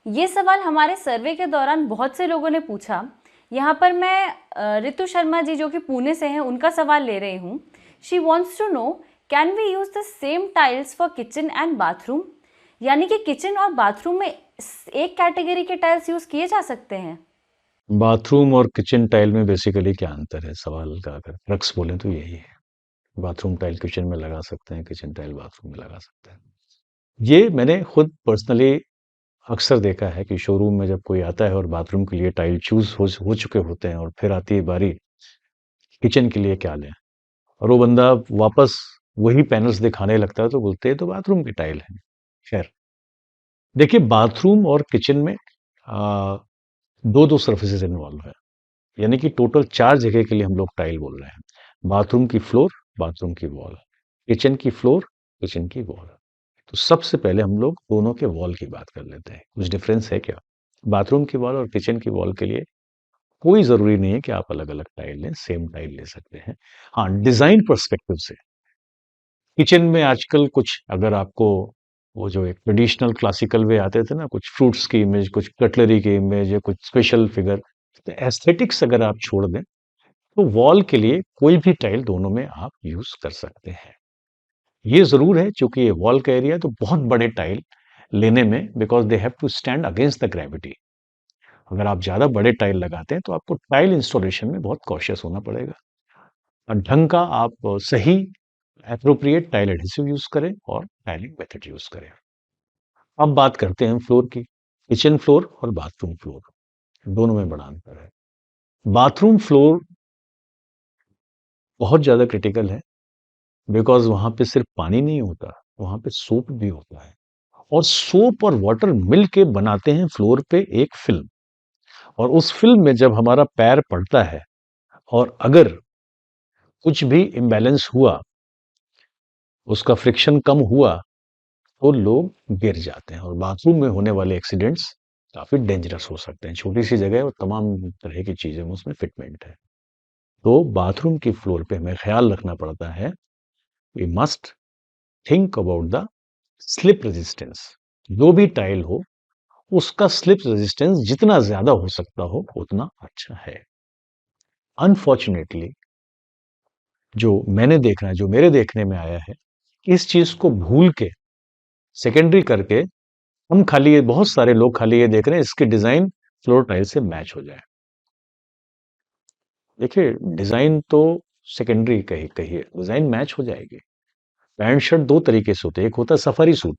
ये सवाल हमारे सर्वे के दौरान बहुत से लोगों ने पूछा। यहाँ पर मैं रितु शर्मा जी जो कि पुणे से हैं उनका सवाल ले रही हूँ। She wants to know, can we use the same tiles for kitchen and bathroom? यानी कि किचन और बाथरूम में एक कैटेगरी के टाइल्स यूज किए जा सकते हैं। बाथरूम और किचन टाइल में बेसिकली क्या अंतर है, सवाल का अगर क्रक्स बोले तो यही है। बाथरूम टाइल किचन में लगा सकते हैं, किचन टाइल बाथरूम में लगा सकते हैं। ये मैंने खुद पर्सनली अक्सर देखा है कि शोरूम में जब कोई आता है और बाथरूम के लिए टाइल चूज हो चुके होते हैं और फिर आती है बारी किचन के लिए क्या लें, और वो बंदा वापस वही पैनल्स दिखाने लगता है तो बोलते हैं तो बाथरूम की टाइल है। खैर, देखिए बाथरूम और किचन में आ, दो दो सर्फेसिस इन्वॉल्व है, यानी कि टोटल चार जगह के लिए हम लोग टाइल बोल रहे हैं। बाथरूम की फ्लोर, बाथरूम की वॉल, किचन की फ्लोर, किचन की वॉल। तो सबसे पहले हम लोग दोनों के वॉल की बात कर लेते हैं, कुछ डिफरेंस है क्या। बाथरूम की वॉल और किचन की वॉल के लिए कोई जरूरी नहीं है कि आप अलग अलग टाइल लें, सेम टाइल ले सकते हैं। हाँ, डिजाइन परस्पेक्टिव से किचन में आजकल कुछ अगर आपको वो जो एक ट्रेडिशनल क्लासिकल वे आते थे ना, कुछ फ्रूट्स की इमेज, कुछ कटलरी की इमेज या कुछ स्पेशल फिगर, तो एस्थेटिक्स अगर आप छोड़ दें तो वॉल के लिए कोई भी टाइल दोनों में आप यूज कर सकते हैं। ये जरूर है क्योंकि ये वॉल का एरिया है तो बहुत बड़े टाइल लेने में, because they have to stand against the gravity. अगर आप ज्यादा बड़े टाइल लगाते हैं तो आपको टाइल इंस्टॉलेशन में बहुत कॉशियस होना पड़ेगा, और ढंग का आप सही एप्रोप्रिएट टाइल एडहेसिव यूज करें और टाइलिंग मेथड यूज करें। अब बात करते हैं फ्लोर की। किचन फ्लोर और बाथरूम फ्लोर दोनों में बड़ा अंतर है। बाथरूम फ्लोर बहुत ज्यादा क्रिटिकल है, बिकॉज वहां पे सिर्फ पानी नहीं होता, वहां पे सोप भी होता है, और सोप और वाटर मिल के बनाते हैं फ्लोर पे एक फिल्म। और उस फिल्म में जब हमारा पैर पड़ता है और अगर कुछ भी इम्बैलेंस हुआ, उसका फ्रिक्शन कम हुआ, तो लोग गिर जाते हैं, और बाथरूम में होने वाले एक्सीडेंट्स काफी डेंजरस हो सकते हैं। छोटी सी जगह है और तमाम तरह की चीजें में उसमें फिटमेंट है। तो बाथरूम की फ्लोर पे हमें ख्याल रखना पड़ता है, we must think about the slip resistance. जो भी टाइल हो उसका स्लिप रेजिस्टेंस जितना ज्यादा हो सकता हो उतना अच्छा है। अनफॉर्चुनेटली जो मैंने देखा है, जो मेरे देखने में आया है, इस चीज को भूल के सेकेंडरी करके हम खाली ये बहुत सारे लोग खाली ये देख रहे हैं इसकी डिजाइन फ्लोर टाइल से मैच हो जाए। देखिए, डिजाइन तो सेकेंडरी कहिए, डिजाइन मैच हो जाएगी। पैंट शर्ट दो तरीके से होते हैं, एक होता है safari suit,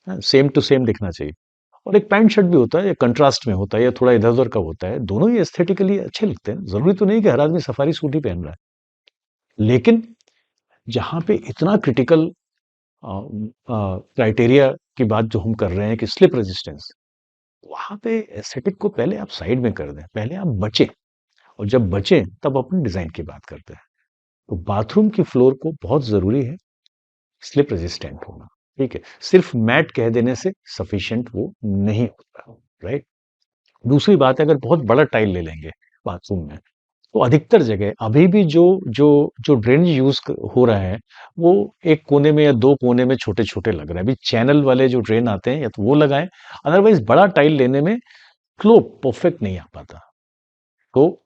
same to same दिखना चाहिए, और एक पैंट शर्ट भी होता है, ये कंट्रास्ट में होता है या थोड़ा इधर उधर का होता है। दोनों ही एस्थेटिकली अच्छे लगते हैं, जरूरी तो नहीं कि हर आदमी सफारी सूट ही पहन रहा है। लेकिन जहां पे इतना क्रिटिकल क्राइटेरिया की बात जो हम कर रहे हैं कि स्लिप रेजिस्टेंस, वहां पे एस्थेटिक को पहले आप साइड में कर दें, पहले आप बचें, और जब बचें तब अपन डिजाइन की बात करते हैं। तो बाथरूम की फ्लोर को बहुत जरूरी है स्लिप रेजिस्टेंट होना। ठीक है, सिर्फ मैट कह देने से सफिशिएंट वो नहीं होता, राइट। दूसरी बात है, अगर बहुत बड़ा टाइल ले लेंगे बाथरूम में, तो अधिकतर जगह अभी भी जो जो जो ड्रेनेज हो रहा है, वो एक कोने में या दो कोने में छोटे छोटे लग रहा है। अभी चैनल वाले जो ड्रेन आते हैं या तो वो लगाएं, अदरवाइज बड़ा टाइल लेने में फ्लो परफेक्ट नहीं आ पाता। तो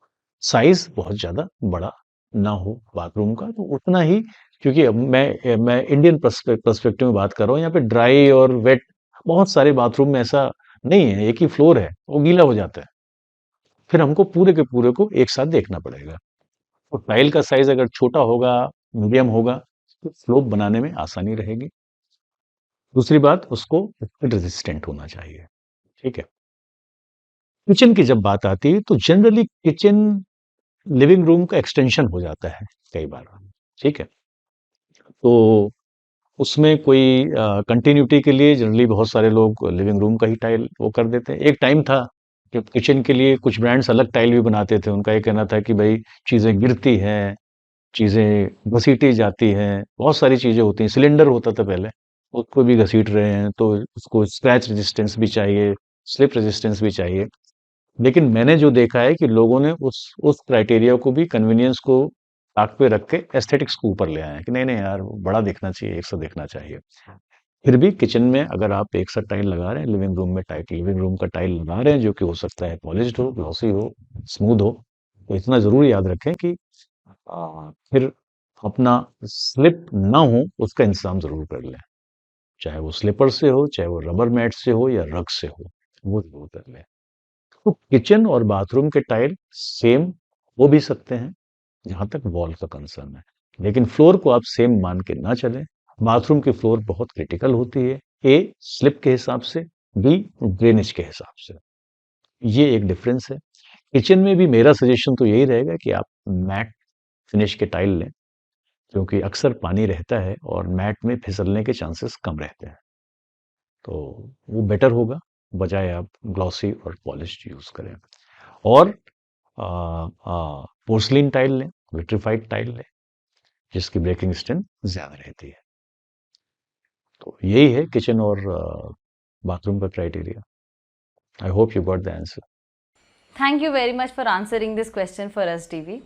साइज बहुत ज्यादा बड़ा ना हो बाथरूम का तो उतना ही, क्योंकि अब मैं इंडियन पर्सपेक्टिव में बात कर रहा हूँ, यहाँ पे ड्राई और वेट, बहुत सारे बाथरूम में ऐसा नहीं है, एक ही फ्लोर है, वो गीला हो जाता है, फिर हमको पूरे के पूरे को एक साथ देखना पड़ेगा। तो टाइल का साइज अगर छोटा होगा, मीडियम होगा, तो स्लोप बनाने में आसानी रहेगी। दूसरी बात, उसको रेजिस्टेंट होना चाहिए। ठीक है। किचन की जब बात आती है तो जनरली किचन लिविंग रूम का एक्सटेंशन हो जाता है कई बार। ठीक है, तो उसमें कोई कंटिन्यूटी के लिए जनरली बहुत सारे लोग लिविंग रूम का ही टाइल वो कर देते हैं। एक टाइम था कि किचन के लिए कुछ ब्रांड्स अलग टाइल भी बनाते थे, उनका ये कहना था कि भाई चीजें गिरती हैं, चीजें घसीटी जाती हैं, बहुत सारी चीजें होती हैं। सिलेंडर होता था पहले, उसको भी घसीट रहे हैं तो उसको स्क्रैच रेजिस्टेंस भी चाहिए, स्लिप रेजिस्टेंस भी चाहिए। लेकिन मैंने जो देखा है कि लोगों ने उस क्राइटेरिया को भी, कन्वीनियंस को ताक पे रख के एस्थेटिक्स को ऊपर ले आए हैं कि नहीं नहीं यार, बड़ा दिखना चाहिए, एक सा दिखना चाहिए। फिर भी किचन में अगर आप एक साथ टाइल लगा रहे हैं, लिविंग रूम का टाइल लगा रहे हैं, जो कि हो सकता है पॉलिश्ड हो, ग्लॉसी हो, स्मूथ हो, तो इतना जरूर याद रखें कि फिर अपना स्लिप ना हो उसका इंतजाम जरूर कर लें। चाहे वो स्लीपर से हो, चाहे वो रबर मैट से हो या रग से हो, वो जरूर कर लें। तो किचन और बाथरूम के टाइल सेम हो भी सकते हैं जहां तक वॉल का कंसर्न है, लेकिन फ्लोर को आप सेम मान के ना चलें। बाथरूम की फ्लोर बहुत क्रिटिकल होती है, ए स्लिप के हिसाब से, बी ड्रेनेज के हिसाब से। ये एक डिफरेंस है। किचन में भी मेरा सजेशन तो यही रहेगा कि आप मैट फिनिश के टाइल लें, क्योंकि अक्सर पानी रहता है और मैट में फिसलने के चांसेस कम रहते हैं, तो वो बेटर होगा, बजाय आप ग्लॉसी और पॉलिश्ड यूज करें। और पोर्सलिन टाइल लें, विट्रीफाइड टाइल लें, जिसकी ब्रेकिंग स्ट्रेंथ ज्यादा रहती है। तो यही है किचन और बाथरूम का criteria. I hope you got the answer. Thank you very much for answering this question for us DV.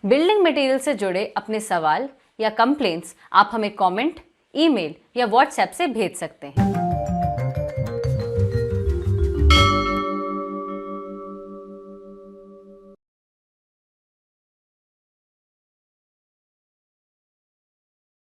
Building material से जुड़े अपने सवाल या कंप्लेंट्स आप हमें कमेंट, ईमेल या व्हाट्सएप से भेज सकते हैं।